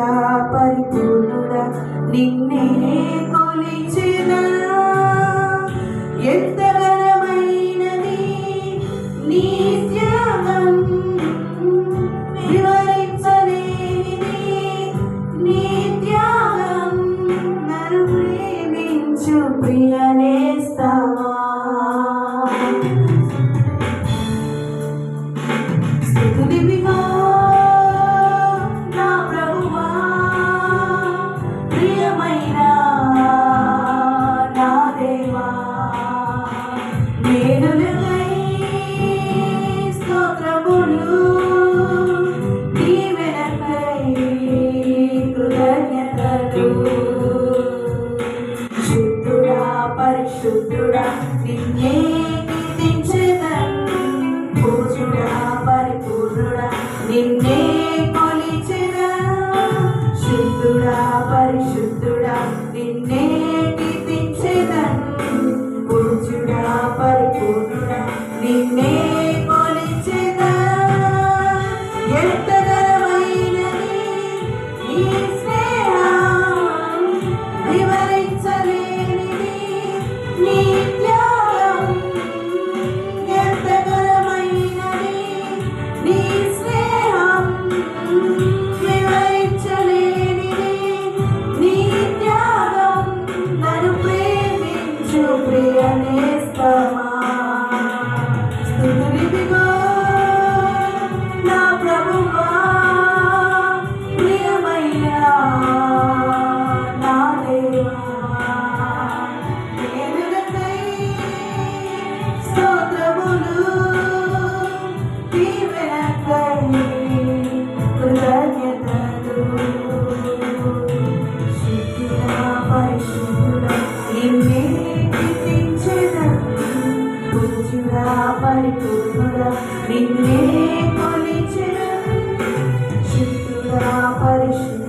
శుద్ధుడా పరిపూర్ణుడా నిన్నే కొలిచెదా ఎంత ఘనమైనది నీ త్యాగం వివరించలేనిది నీ త్యాగం నన్ను ప్రేమించు ప్రియనేస్తావా స్తుతివిగా నా ప్రభువా ప్రియమైన నా దేవా మేలులకై స్తోత్రములు దీవెనకై కృతజ్ఞతలు శుద్ధుడా పరిశుద్ధుడా నిన్నే కీర్తించెదను పూజుడా పరిపూర్ణుడా నిన్నే కొలిచెదను శుద్ధుడా పరిశుద్ధుడా నిన్నే కీర్తించెదను పూజుడా పరిపూర్ణుడా నిన్నే కొలిచెదను ఎంత ఘనమైనది నీ స్నేహం వివరించలేనిది నీ త్యాగం ఎంత ఘనమైనది నీ స్నేహం వివరించలేనిది నీ త్యాగం నన్ను ప్రేమించు ప్రియనేస్తమా స్తుతివిగా నా ప్రభువా ప్రియమైన నా దేవా మేలులకై స్తోత్రములు దీవెనకై కృతజ్ఞతలు శుద్ధుడా పరిశుద్ధుడా నిన్నే కీర్తించెదను పూజ్యుడా పరిపూర్ణుడా నిన్నే కొలిచెదను శుద్ధుడా పరిశుద్ధుడా